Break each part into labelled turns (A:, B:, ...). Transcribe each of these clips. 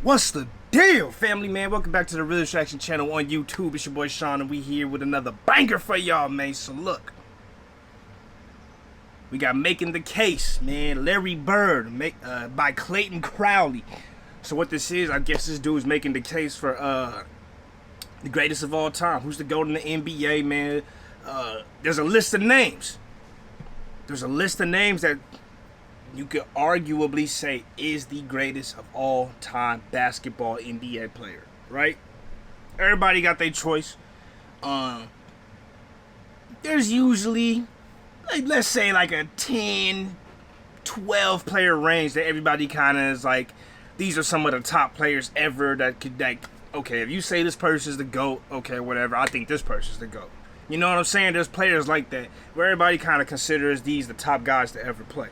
A: What's the deal, family, man? Welcome back to the Real Distraction channel on YouTube. It's your boy Sean, and we here with another banger for y'all, man. So look, we got Making the Case, man. Larry Bird, by Clayton Crowley. So what this is, I guess this dude's making the case for the greatest of all time. Who's the GOAT in the NBA, man? There's a list of names. There's a list of names that you could arguably say is the greatest of all time basketball NBA player, right? Everybody got their choice. There's usually, let's say, like a 10, 12 player range that everybody kind of is like, these are some of the top players ever that could, like, okay, if you say this person's the GOAT, okay, whatever, I think this person's the GOAT. You know what I'm saying? There's players like that where everybody kind of considers these the top guys to ever play.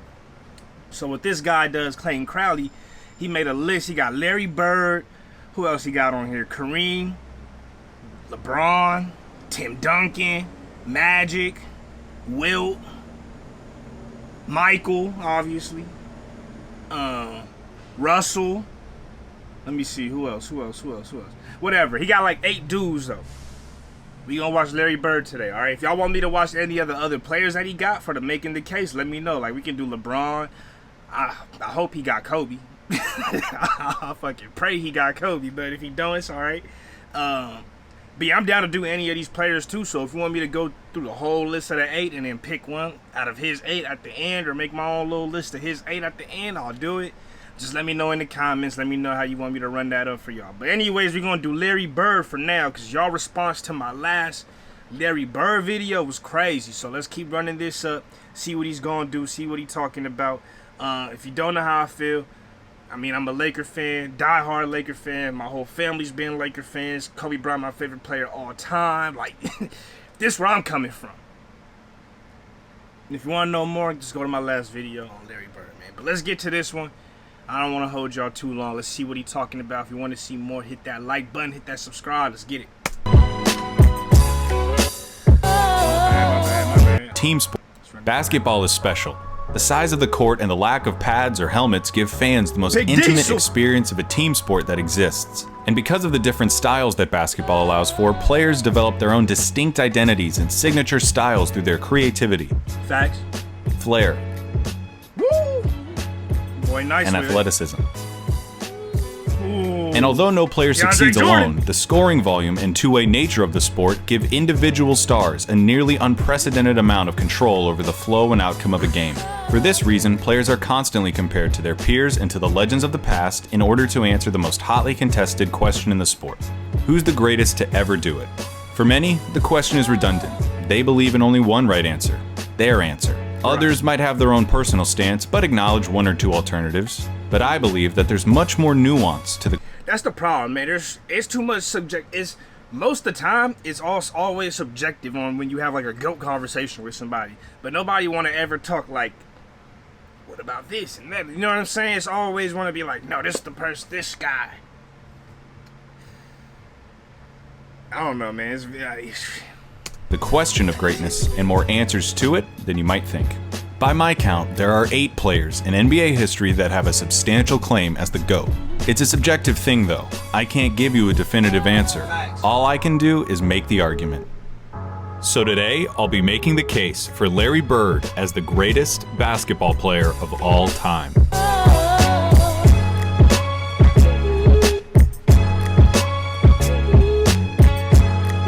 A: So what this guy does, Clayton Crowley, he made a list. He got Larry Bird. Who else he got on here? Kareem, LeBron, Tim Duncan, Magic, Wilt, Michael, obviously, Russell. Let me see, who else? Whatever. He got like 8 dudes, though. We gonna watch Larry Bird today, all right? If y'all want me to watch any of the other players that he got for the Making the Case, let me know. Like, we can do LeBron. I hope he got Kobe. I fucking pray he got Kobe, but if he don't, it's all right. But yeah, I'm down to do any of these players too. So if you want me to go through the whole list of the 8 and then pick one out of his 8 at the end, or make my own little list of his 8 at the end, I'll do it. Just let me know in the comments. Let me know how you want me to run that up for y'all. But anyways, we're gonna do Larry Bird for now, because y'all response to my last Larry Bird video was crazy. So let's keep running this up, see what he's gonna do, see what he's talking about. If you don't know how I feel, I mean, I'm a Laker fan, die-hard Laker fan. My whole family's been Laker fans. Kobe Bryant, my favorite player of all time. Like, this is where I'm coming from. And if you want to know more, just go to my last video on Larry Bird, man. But let's get to this one. I don't want to hold y'all too long. Let's see what he's talking about. If you want to see more, hit that like button, hit that subscribe. Let's get it.
B: Team sport. Basketball is special. The size of the court and the lack of pads or helmets give fans the most intimate experience of a team sport that exists. And because of the different styles that basketball allows for, players develop their own distinct identities and signature styles through their creativity,
A: Facts.
B: flair,
A: Boy, nice
B: and
A: with
B: athleticism.
A: Ooh.
B: And although no player
A: DeAndre
B: succeeds
A: Jordan.
B: alone, the scoring volume and two-way nature of the sport give individual stars a nearly unprecedented amount of control over the flow and outcome of a game. For this reason, players are constantly compared to their peers and to the legends of the past in order to answer the most hotly contested question in the sport: who's the greatest to ever do it? For many, the question is redundant. They believe in only one right answer, their answer. Others might have their own personal stance, but acknowledge one or two alternatives. But I believe that there's much more nuance to the...
A: That's the problem, man. It's too much most of the time, it's always subjective on when you have like a GOAT conversation with somebody. But nobody want to ever talk like, what about this and that? You know what I'm saying? It's always want to be like, no, this is the person, this guy. I don't know, man.
B: The question of greatness, and more answers to it than you might think. By my count, there are 8 players in NBA history that have a substantial claim as the GOAT. It's a subjective thing though. I can't give you a definitive answer. All I can do is make the argument. So today, I'll be making the case for Larry Bird as the greatest basketball player of all time.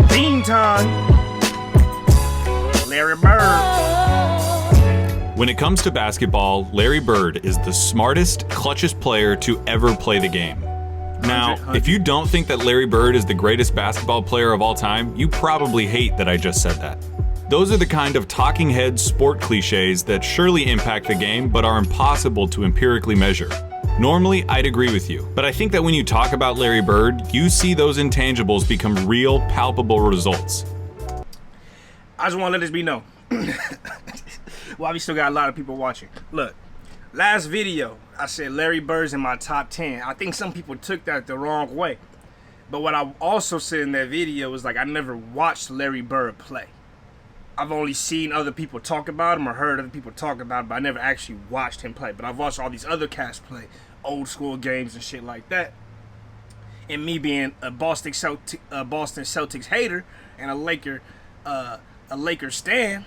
A: Bean time. Larry Bird.
B: When it comes to basketball, Larry Bird is the smartest, clutchest player to ever play the game. Now, if you don't think that Larry Bird is the greatest basketball player of all time, you probably hate that I just said that. Those are the kind of talking head sport cliches that surely impact the game but are impossible to empirically measure. Normally, I'd agree with you, but I think that when you talk about Larry Bird, you see those intangibles become real, palpable results.
A: I just want to let this be known. Well, we still got a lot of people watching. Look, last video, I said Larry Bird's in my top 10. I think some people took that the wrong way. But what I also said in that video was like, I never watched Larry Bird play. I've only seen other people talk about him or heard other people talk about him, but I never actually watched him play. But I've watched all these other cats play old school games and shit like that. and me being a Boston Celtics hater and a Lakers stan,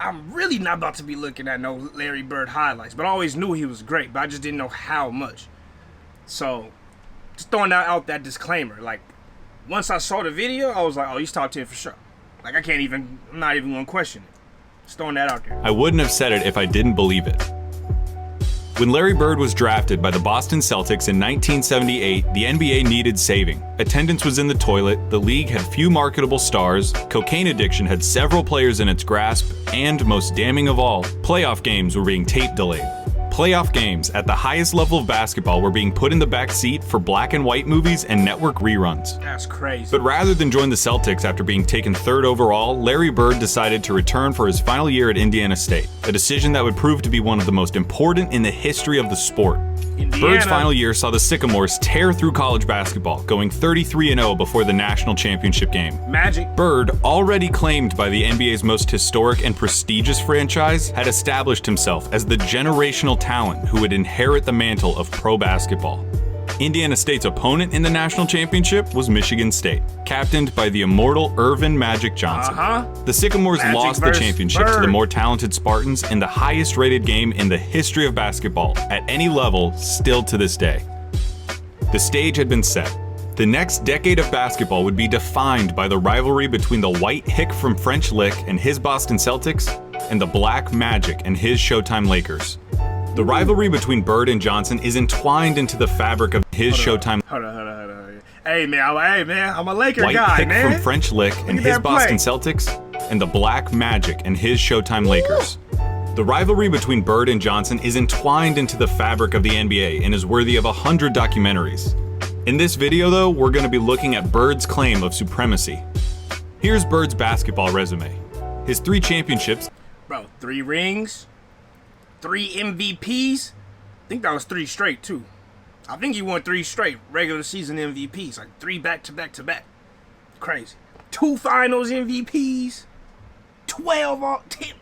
A: I'm really not about to be looking at no Larry Bird highlights. But I always knew he was great, but I just didn't know how much. So, just throwing out that disclaimer. Like, once I saw the video, I was like, oh, he's top 10 for sure. Like, I'm not even going to question it. Just throwing that out there.
B: I wouldn't have said it if I didn't believe it. When Larry Bird was drafted by the Boston Celtics in 1978, the NBA needed saving. Attendance was in the toilet, the league had few marketable stars, cocaine addiction had several players in its grasp, and most damning of all, playoff games were being tape delayed. Playoff games at the highest level of basketball were being put in the back seat for black and white movies and network reruns.
A: That's crazy.
B: But rather than join the Celtics after being taken third overall, Larry Bird decided to return for his final year at Indiana State, a decision that would prove to be one of the most important in the history of the sport. Bird's final year saw the Sycamores tear through college basketball, going 33-0 before the national championship game.
A: Magic.
B: Bird, already claimed by the NBA's most historic and prestigious franchise, had established himself as the generational talent who would inherit the mantle of pro basketball. Indiana State's opponent in the national championship was Michigan State, captained by the immortal Earvin Magic Johnson. The Sycamores lost the championship to the more talented Spartans in the highest rated game in the history of basketball at any level still to this day. The stage had been set. The next decade of basketball would be defined by the rivalry between the white hick from French Lick and his Boston Celtics and the black Magic and his Showtime Lakers. The rivalry between Bird and Johnson is entwined into the fabric of his Showtime.
A: Hold on. Hey man, I'm a Laker
B: White
A: guy,
B: pick
A: man.
B: from French Lick and his Boston Celtics, and the black Magic and his Showtime Lakers. The rivalry between Bird and Johnson is entwined into the fabric of the NBA and is worthy of 100 documentaries. In this video though, we're going to be looking at Bird's claim of supremacy. Here's Bird's basketball resume. His 3 championships.
A: Bro, 3 rings. 3 MVPs. I think that was 3 straight too. I think he won 3 straight regular season MVPs, like 3 back to back. Crazy. 2 finals MVPs. 12 all 10,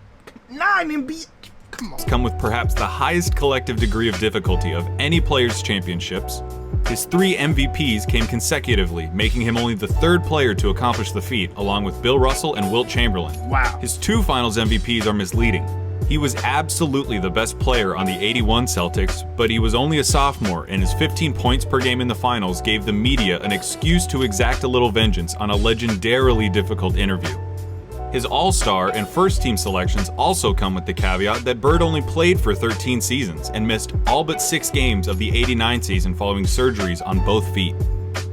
A: 9 MVPs. Come on.
B: Come with perhaps the highest collective degree of difficulty of any player's championships. His 3 MVPs came consecutively, making him only the 3rd player to accomplish the feat, along with Bill Russell and Wilt Chamberlain.
A: Wow.
B: His 2 finals MVPs are misleading. He was absolutely the best player on the '81 Celtics, but he was only a sophomore, and his 15 points per game in the finals gave the media an excuse to exact a little vengeance on a legendarily difficult interview. His All-Star and first-team selections also come with the caveat that Bird only played for 13 seasons and missed all but 6 games of the '89 season following surgeries on both feet.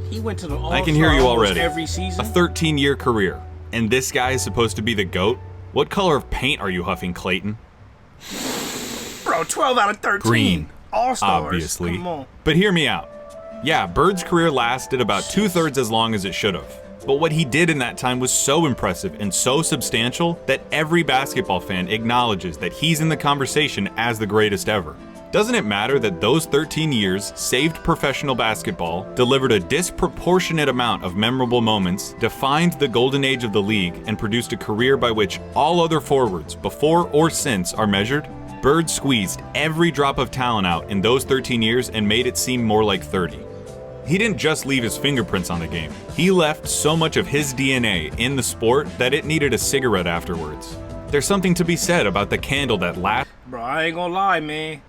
A: He went to the All-Star
B: I can hear you already.
A: every season.
B: A 13-year career, and this guy is supposed to be the GOAT? What color of paint are you huffing, Clayton?
A: Bro, 12 out of 13.
B: Green.
A: All-Stars.
B: Obviously.
A: Come on.
B: But hear me out. Yeah, Bird's career lasted about 2/3 as long as it should have. But what he did in that time was so impressive and so substantial that every basketball fan acknowledges that he's in the conversation as the greatest ever. Doesn't it matter that those 13 years saved professional basketball, delivered a disproportionate amount of memorable moments, defined the golden age of the league, and produced a career by which all other forwards, before or since, are measured? Bird squeezed every drop of talent out in those 13 years and made it seem more like 30. He didn't just leave his fingerprints on the game. He left so much of his DNA in the sport that it needed a cigarette afterwards. There's something to be said about the candle that lasts.
A: Bro, I ain't gonna lie, man.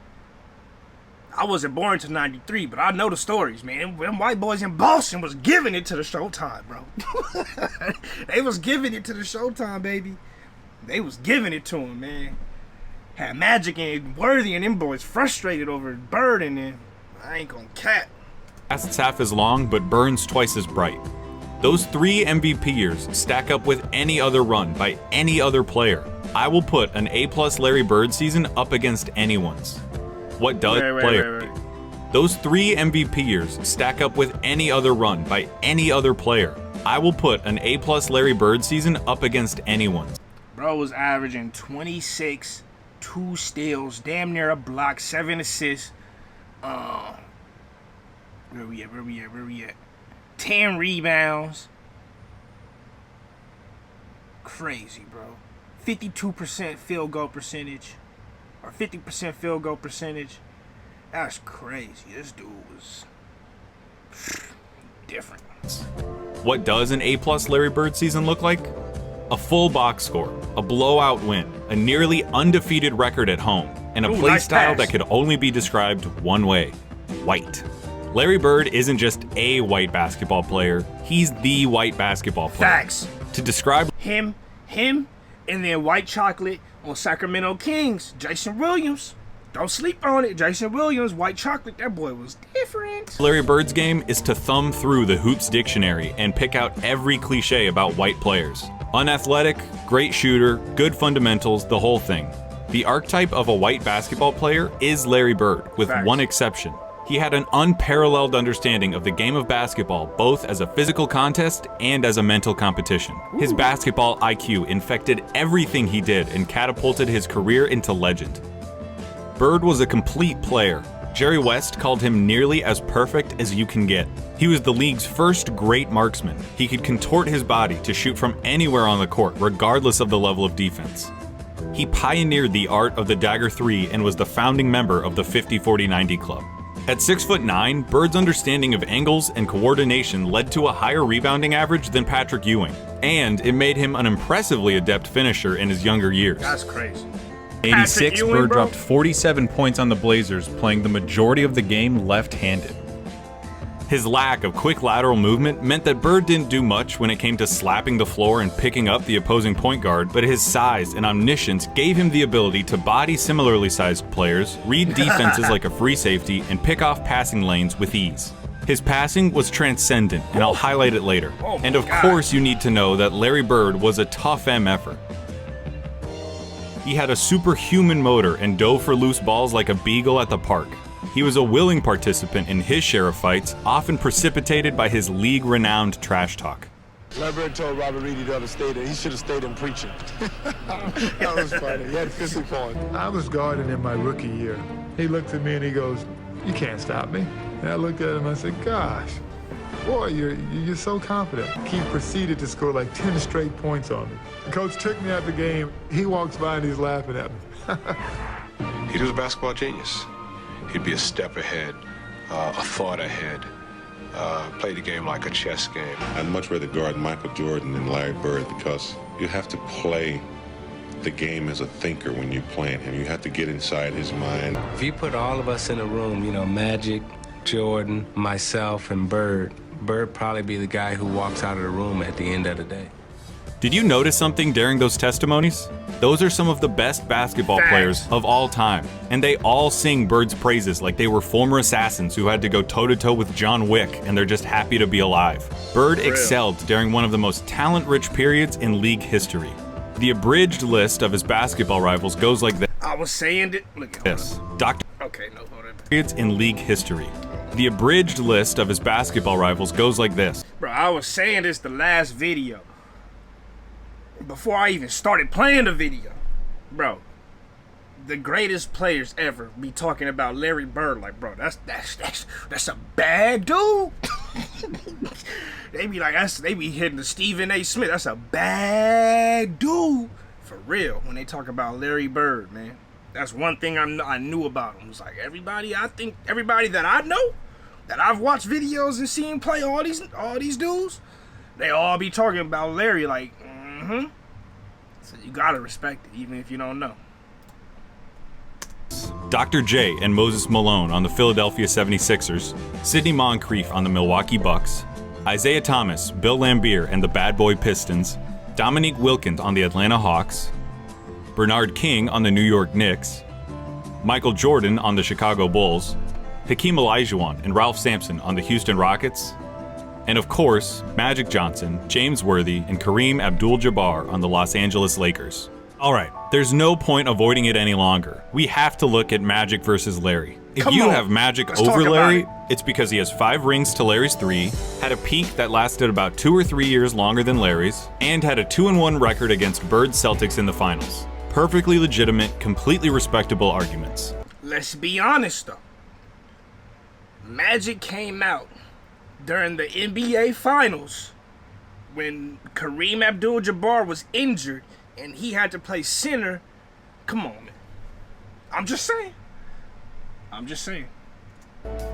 A: I wasn't born till 93, but I know the stories, man. Them white boys in Boston was giving it to the Showtime, bro. They was giving it to the Showtime, baby. They was giving it to him, man. Had Magic and Worthy and them boys frustrated over Bird, and then I ain't gonna cap.
B: Lasts half as long, but burns twice as bright. Those 3 MVP years stack up with any other run by any other player. I will put an A+ Larry Bird season up against anyone's. What does player? Those 3 MVP years stack up with any other run by any other player. I will put an A+ Larry Bird season up against anyone's.
A: Bro was averaging 26, 2 steals, damn near a block, 7 assists. Where we at? 10 rebounds. Crazy, bro. 52% field goal percentage. Or 50% field goal percentage. That's crazy. This dude was different.
B: What does an A-plus Larry Bird season look like? A full box score, a blowout win, a nearly undefeated record at home, and a play
A: nice
B: style
A: pass.
B: that could only be described one way: white. Larry Bird isn't just a white basketball player, he's the white basketball player.
A: Facts.
B: To describe
A: Him, and then white chocolate on Sacramento Kings, Jason Williams. Don't sleep on it. Jason Williams, white chocolate, that boy was different.
B: Larry Bird's game is to thumb through the Hoops dictionary and pick out every cliche about white players. Unathletic, great shooter, good fundamentals, the whole thing. The archetype of a white basketball player is Larry Bird, with
A: Facts.
B: one exception. He had an unparalleled understanding of the game of basketball, both as a physical contest and as a mental competition. His basketball IQ infected everything he did and catapulted his career into legend. Bird was a complete player. Jerry West called him nearly as perfect as you can get. He was the league's first great marksman. He could contort his body to shoot from anywhere on the court, regardless of the level of defense. He pioneered the art of the dagger 3 and was the founding member of the 50-40-90 club. At 6'9", Bird's understanding of angles and coordination led to a higher rebounding average than Patrick Ewing, and it made him an impressively adept finisher in his younger years.
A: That's crazy.
C: 86,
A: Ewing,
C: Bird
A: bro.
C: dropped 47 points on the Blazers, playing the majority of the game left-handed.
B: His lack of quick lateral movement meant that Bird didn't do much when it came to slapping the floor and picking up the opposing point guard, but his size and omniscience gave him the ability to body similarly sized players, read defenses like a free safety, and pick off passing lanes with ease. His passing was transcendent, and I'll highlight it later.
A: Oh my
B: And of
A: God.
B: course you need to know that Larry Bird was a tough MFer. He had a superhuman motor and dove for loose balls like a beagle at the park. He was a willing participant in his share of fights, often precipitated by his league-renowned trash talk.
D: Larry Bird told Robert Reedy the other day that he should have stayed in preaching. That was funny. He had 50 points.
E: I was guarding in my rookie year. He looked at me and he goes, "You can't stop me." And I looked at him and I said, "Gosh, boy, you're so confident." He proceeded to score like 10 straight points on me. The coach took me out the game. He walks by and he's laughing at me.
F: He was a basketball genius. He'd be a step ahead, a thought ahead, play the game like a chess game.
G: I'd much rather guard Michael Jordan than Larry Bird because you have to play the game as a thinker when you're playing him. You have to get inside his mind.
H: If you put all of us in a room, you know, Magic, Jordan, myself, and Bird probably be the guy who walks out of the room at the end of the day.
B: Did you notice something during those testimonies? Those are some of the best basketball
A: Facts.
B: players of all time, and they all sing Bird's praises like they were former assassins who had to go toe-to-toe with John Wick and they're just happy to be alive. Bird excelled during one of the most talent-rich periods in league history. The abridged list of his basketball rivals goes like
A: I was saying that. Look at
B: this. Dr.
A: Okay, no, hold on.
B: Periods in league history. The abridged list of his basketball rivals goes like this.
A: Bro, I was saying this the last video. Before I even started playing the video. Bro, the greatest players ever be talking about Larry Bird. Like, bro, that's a bad dude. They be like, they be hitting the Stephen A. Smith. That's a bad dude. For real, when they talk about Larry Bird, man. That's one thing I knew about him. It's like everybody that I know, that I've watched videos and seen play all these dudes, they all be talking about Larry like, So you gotta respect it, even if you don't know.
B: Dr. J and Moses Malone on the Philadelphia 76ers, Sidney Moncrief on the Milwaukee Bucks, Isaiah Thomas, Bill Laimbeer and the Bad Boy Pistons, Dominique Wilkins on the Atlanta Hawks, Bernard King on the New York Knicks, Michael Jordan on the Chicago Bulls, Hakeem Olajuwon and Ralph Sampson on the Houston Rockets, and of course, Magic Johnson, James Worthy, and Kareem Abdul-Jabbar on the Los Angeles Lakers. Alright, there's no point avoiding it any longer. We have to look at Magic versus Larry. If
A: Come
B: you
A: on,
B: have Magic
A: let's
B: over
A: talk about
B: Larry,
A: it.
B: it's because he has 5 rings to Larry's 3, had a peak that lasted about 2 or 3 years longer than Larry's, and had a 2-1 record against Bird's Celtics in the finals. Perfectly legitimate, completely respectable arguments.
A: Let's be honest though. Magic came out during the NBA Finals when Kareem Abdul-Jabbar was injured and he had to play center. Come on, man. I'm just saying.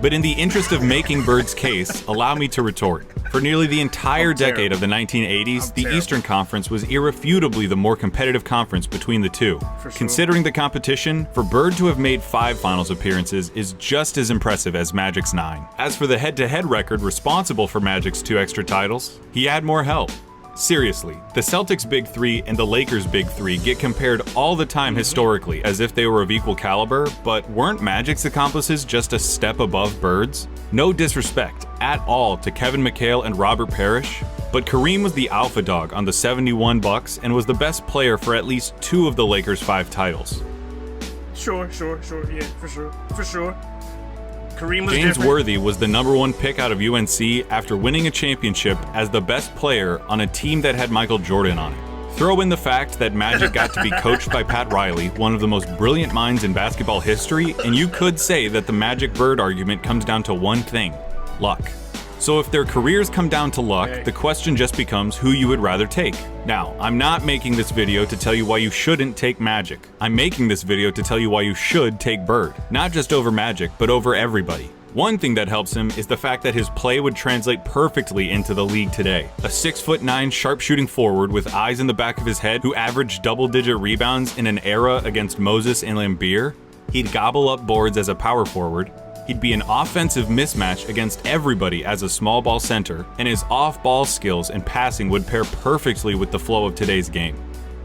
B: But in the interest of making Bird's case, allow me to retort. For nearly the entire decade of the 1980s, the Eastern Conference was irrefutably the more competitive conference between the two.
A: For sure.
B: Considering the competition, for Bird to have made 5 finals appearances is just as impressive as Magic's 9. As for the head-to-head record responsible for Magic's 2 extra titles, he had more help. Seriously, the Celtics' Big Three and the Lakers' Big Three get compared all the time historically as if they were of equal caliber, but weren't Magic's accomplices just a step above Bird's? No disrespect at all to Kevin McHale and Robert Parrish, but Kareem was the alpha dog on the 71 Bucks and was the best player for at least 2 of the Lakers' 5 titles.
A: Sure, yeah, for sure. Kareem was
B: James
A: different.
B: Worthy was the #1 pick out of UNC after winning a championship as the best player on a team that had Michael Jordan on it. Throw in the fact that Magic got to be coached by Pat Riley, one of the most brilliant minds in basketball history, and you could say that the Magic-Bird argument comes down to one thing: luck. So if their careers come down to luck, the question just becomes who you would rather take. Now, I'm not making this video to tell you why you shouldn't take Magic. I'm making this video to tell you why you should take Bird. Not just over Magic, but over everybody. One thing that helps him is the fact that his play would translate perfectly into the league today. A 6'9" sharpshooting forward with eyes in the back of his head who averaged double-digit rebounds in an era against Moses and Lambeer. He'd gobble up boards as a power forward. He'd be an offensive mismatch against everybody as a small ball center, and his off-ball skills and passing would pair perfectly with the flow of today's game.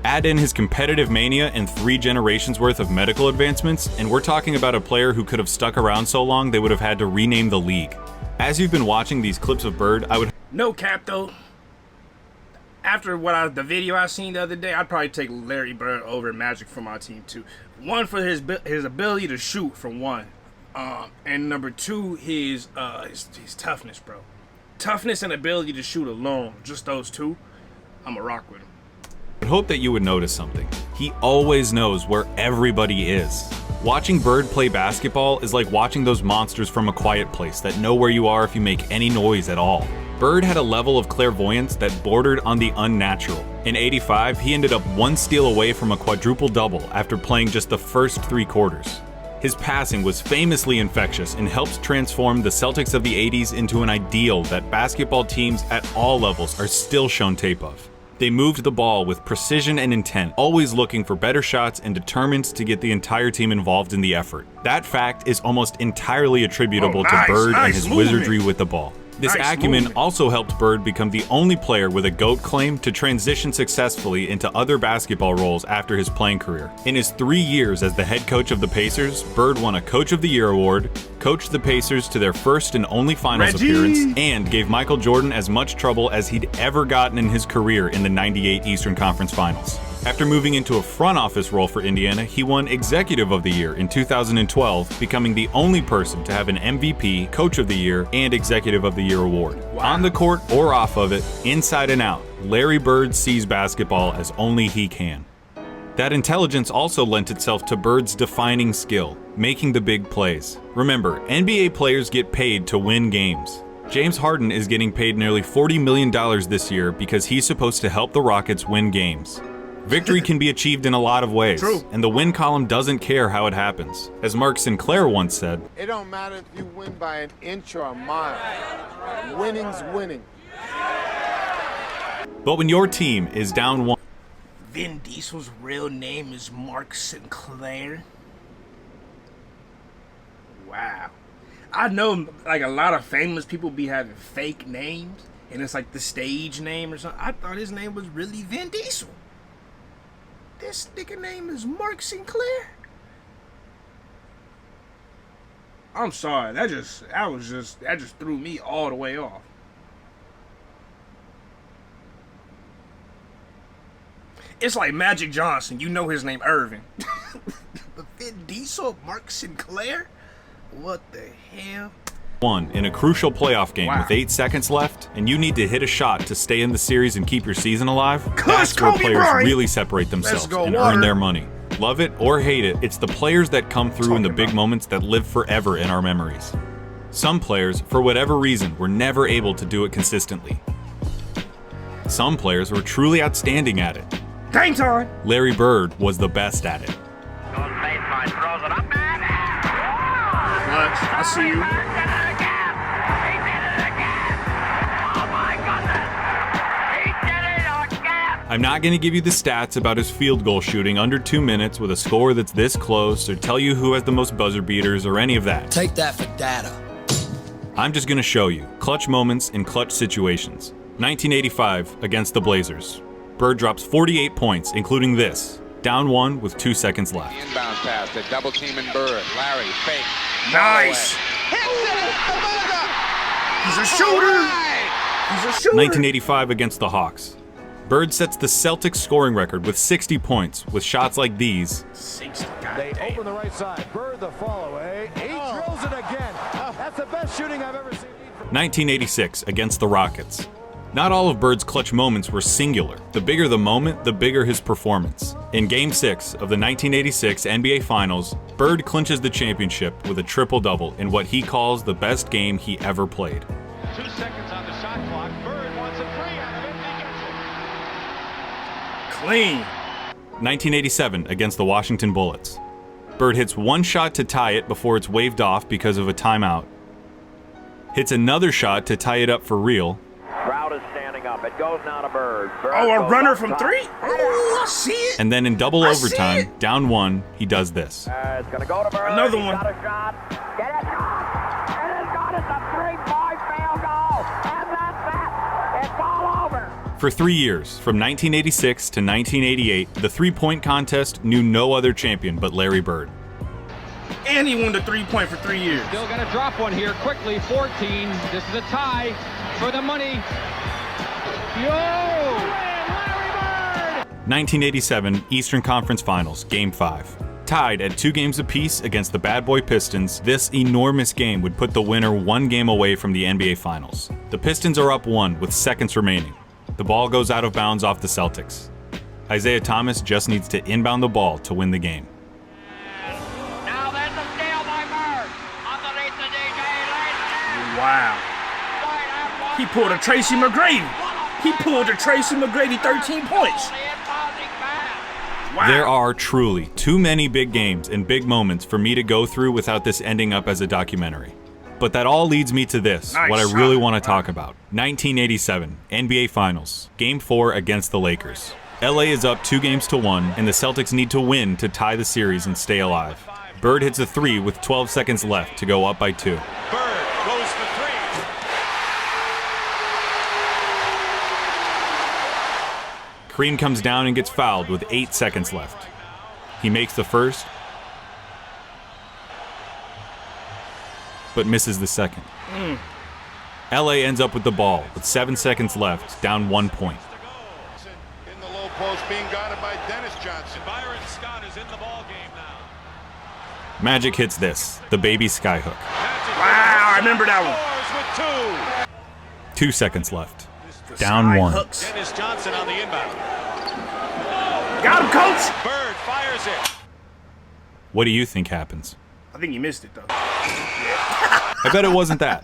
B: Add in his competitive mania and 3 generations worth of medical advancements, and we're talking about a player who could have stuck around so long they would have had to rename the league. As you've been watching these clips of Bird, I would...
A: No cap though. After the video I seen the other day, I'd probably take Larry Bird over Magic for my team too. One, for his ability to shoot, for one. And number 2, his toughness, bro. Toughness and ability to shoot alone, just those 2, I'ma rock with him.
B: I hope that you would notice something. He always knows where everybody is. Watching Bird play basketball is like watching those monsters from A Quiet Place that know where you are if you make any noise at all. Bird had a level of clairvoyance that bordered on the unnatural. In '85, he ended up 1 steal away from a quadruple-double after playing just the first 3 quarters. His passing was famously infectious and helped transform the Celtics of the 80s into an ideal that basketball teams at all levels are still shown tape of. They moved the ball with precision and intent, always looking for better shots and determined to get the entire team involved in the effort. That fact is almost entirely attributable to Bird and his wizardry with the ball. This acumen also helped Bird become the only player with a GOAT claim to transition successfully into other basketball roles after his playing career. In his 3 years as the head coach of the Pacers, Bird won a Coach of the Year award, coached the Pacers to their first and only finals appearance, and gave Michael Jordan as much trouble as he'd ever gotten in his career in the '98 Eastern Conference Finals. After moving into a front office role for Indiana, he won Executive of the Year in 2012, becoming the only person to have an MVP, Coach of the Year, and Executive of the Year award. Wow. On the court or off of it, inside and out, Larry Bird sees basketball as only he can. That intelligence also lent itself to Bird's defining skill, making the big plays. Remember, NBA players get paid to win games. James Harden is getting paid nearly $40 million this year because he's supposed to help the Rockets win games. Victory can be achieved in a lot of ways, and the win column doesn't care how it happens. As Mark Sinclair once said,
D: "It don't matter if you win by an inch or a mile. Winning's winning."
B: But when your team is down 1...
A: Vin Diesel's real name is Mark Sinclair? Wow. I know like a lot of famous people be having fake names, and it's like the stage name or something. I thought his name was really Vin Diesel. This nigga name is Mark Sinclair? I'm sorry, that just threw me all the way off. It's like Magic Johnson, you know his name Irvin. But Vin Diesel, Mark Sinclair? What the hell?
B: In a crucial playoff game with 8 seconds left, and you need to hit a shot to stay in the series and keep your season alive, that's where players really separate themselves and earn their money. Love it or hate it, it's the players that come through in the big moments that live forever in our memories. Some players, for whatever reason, were never able to do it consistently. Some players were truly outstanding at it.
A: Game time!
B: Larry Bird was the best at it.
A: What? clutch. I see you.
B: I'm not going to give you the stats about his field goal shooting under 2 minutes with a score that's this close, or tell you who has the most buzzer beaters, or any of that.
I: Take that for data.
B: I'm just going to show you clutch moments in clutch situations. 1985 against the Blazers. Bird drops 48 points, including this. Down 1 with 2 seconds left.
J: Inbound pass to double teaming Bird. Larry, fake.
A: Nice. He's a shooter. He's a shooter.
B: 1985 against the Hawks. Bird sets the Celtics scoring record with 60 points with shots like these.
A: 60,
K: they open the right side. Bird the follow away. He drills it again. That's the best shooting I've ever seen.
B: 1986 against the Rockets. Not all of Bird's clutch moments were singular. The bigger the moment, the bigger his performance. In Game 6 of the 1986 NBA Finals, Bird clinches the championship with a triple-double in what he calls the best game he ever played.
K: 2 seconds on the shot clock. Bird wants a 3 out of it.
A: Clean.
B: 1987 against the Washington Bullets. Bird hits one shot to tie it before it's waved off because of a timeout. Hits another shot to tie it up for real.
L: Crowd is standing up. It goes now to Bird.
A: Oh, a runner from 3? Oh, I see it.
B: And then in double overtime, down 1, he does this.
L: It's going to go to Bird.
A: Another
L: He's
A: one.
L: got a shot. Get it. And it's got it. It's a 3-point field goal. And that's that. It's all over.
B: For 3 years, from 1986 to 1988, the three-point contest knew no other champion but Larry Bird.
A: And he won the 3-point for 3 years.
M: Still going to drop one here quickly. 14. This is a tie for the money. Yo! Larry Bird!
B: 1987 Eastern Conference Finals, Game 5. Tied at 2 games apiece against the Bad Boy Pistons, this enormous game would put the winner 1 game away from the NBA Finals. The Pistons are up 1 with seconds remaining. The ball goes out of bounds off the Celtics. Isaiah Thomas just needs to inbound the ball to win the game.
L: Now there's a steal by Bird. Underneath the DJ.
A: Wow. He pulled a Tracy McGrady. He pulled a Tracy McGrady 13 points. Wow.
B: There are truly too many big games and big moments for me to go through without this ending up as a documentary. But that all leads me to this,
A: Nice
B: what I
A: shot.
B: really want to talk about. 1987, NBA Finals, Game 4 against the Lakers. LA is up 2-1, and the Celtics need to win to tie the series and stay alive. Bird hits a 3 with 12 seconds left to go up by 2.
K: Bird goes for 3.
B: Kareem comes down and gets fouled with 8 seconds left. He makes the first, but misses the second. LA ends up with the ball with 7 seconds left, down 1 point.
D: In the low post, being guarded by Dennis Johnson.
K: Byron Scott is in the ball game now.
B: Magic hits this, the baby skyhook.
A: Wow, I remember that one.
B: 2 seconds left, down 1.
A: Hooks.
K: Dennis Johnson on the inbound.
A: Got him, coach.
K: Bird fires it.
B: What do you think happens?
A: I think you missed it, though.
B: I bet it wasn't that.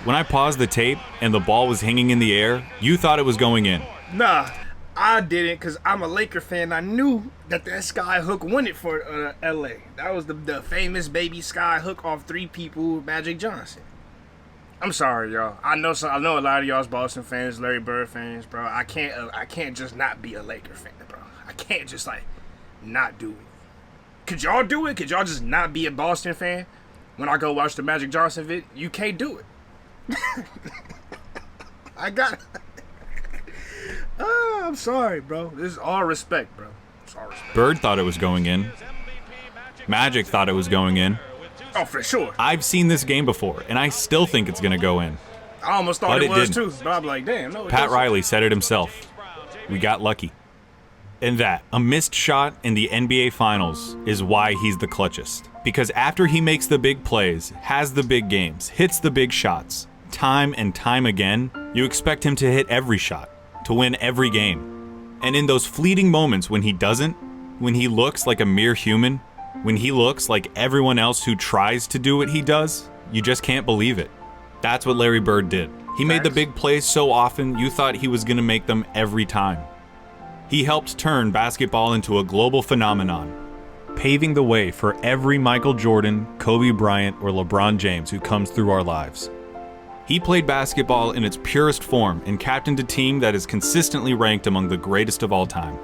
B: When I paused the tape and the ball was hanging in the air, you thought it was going in.
A: Nah, I didn't, because I'm a Laker fan. I knew that sky hook won it for LA. That was the famous baby sky hook off 3 people, Magic Johnson. I'm sorry, y'all. I know a lot of y'all's Boston fans, Larry Bird fans, bro. I can't just not be a Laker fan, bro. I can't just not do it. Could y'all do it? Could y'all just not be a Boston fan when I go watch the Magic Johnson vid? You can't do it. I'm sorry, bro. This is all respect, bro. It's all respect.
B: Bird thought it was going in. Magic thought it was going in.
A: Oh, for sure.
B: I've seen this game before, and I still think it's going to go in.
A: I almost thought
B: But
A: it
B: it
A: was
B: didn't.
A: too, but I'm like, damn, no.
B: Pat Riley said it himself. We got lucky. And that, a missed shot in the NBA Finals, is why he's the clutchest. Because after he makes the big plays, has the big games, hits the big shots, time and time again, you expect him to hit every shot, to win every game. And in those fleeting moments when he doesn't, when he looks like a mere human, when he looks like everyone else who tries to do what he does, you just can't believe it. That's what Larry Bird did. He made the big plays so often you thought he was going to make them every time. He helped turn basketball into a global phenomenon. paving the way for every Michael Jordan, Kobe Bryant, or LeBron James who comes through our lives. He played basketball in its purest form and captained a team that is consistently ranked among the greatest of all time.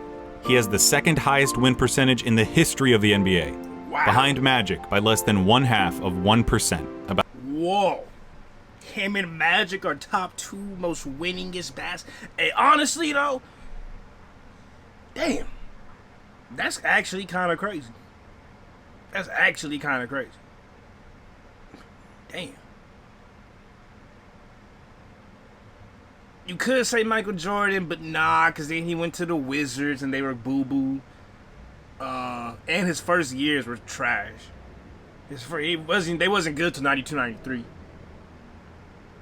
B: He has the second highest win percentage in the history of the NBA, behind Magic by less than 0.5%.
A: Whoa. Him and Magic are top 2 most winningest Hey, honestly though, damn, that's actually kind of crazy. That's actually kind of crazy. Damn. You could say Michael Jordan, but nah, because then he went to the Wizards and they were boo-boo. And his first years were trash. They wasn't good till 92, 93.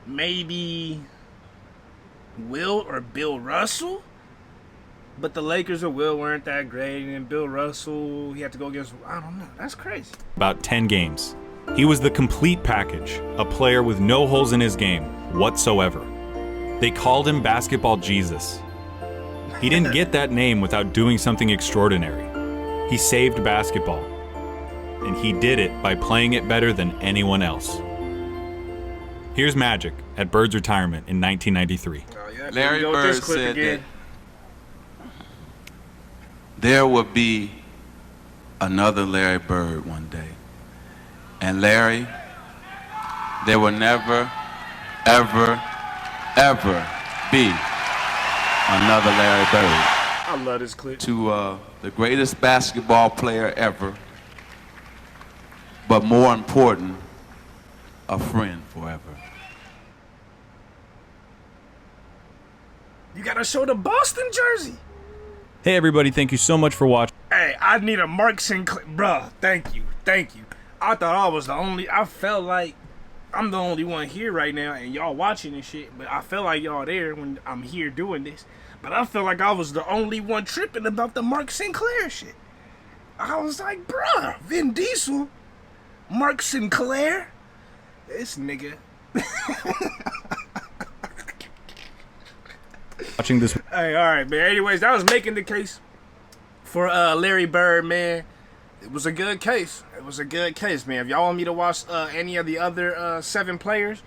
A: Maybe Will or Bill Russell? But the Lakers or Will weren't that great, and then Bill Russell, he had to go against, I don't know, that's crazy.
B: About 10 games. He was the complete package, a player with no holes in his game whatsoever. They called him Basketball Jesus. He didn't get that name without doing something extraordinary. He saved basketball, and he did it by playing it better than anyone else. Here's Magic at Bird's retirement in 1993.
I: Larry Bird said that there will be another Larry Bird one day. And Larry, there will never, ever, ever be another Larry Bird.
A: I love this clip.
I: To the greatest basketball player ever, but more important, a friend forever.
A: You gotta show the Boston jersey.
B: Hey everybody, thank you so much for watching.
A: Hey, I need a Mark Sinclair. Bruh, thank you. I thought I was the only, I felt like I'm the only one here right now and y'all watching this shit, but I feel like y'all there when I'm here doing this. But I feel like I was the only one tripping about the Mark Sinclair shit. I was like, bruh, Vin Diesel, Mark Sinclair, this nigga.
B: Watching this.
A: Hey, all right, man. Anyways, that was making the case for Larry Bird, man. It was a good case. It was a good case, man. If y'all want me to watch any of the other 7 players,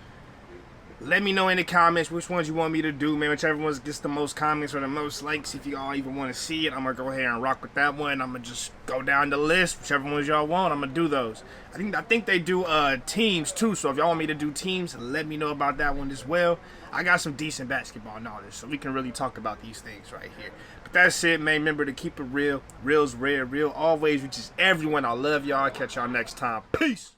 A: let me know in the comments which ones you want me to do, man. Whichever one gets the most comments or the most likes. If y'all even want to see it, I'm going to go ahead and rock with that one. I'm going to just go down the list. Whichever ones y'all want, I'm going to do those. I think they do teams, too. So if y'all want me to do teams, let me know about that one as well. I got some decent basketball knowledge, so we can really talk about these things right here. But that's it, man. Remember to keep it real. Real's rare. Real always, which is everyone. I love y'all. Catch y'all next time. Peace.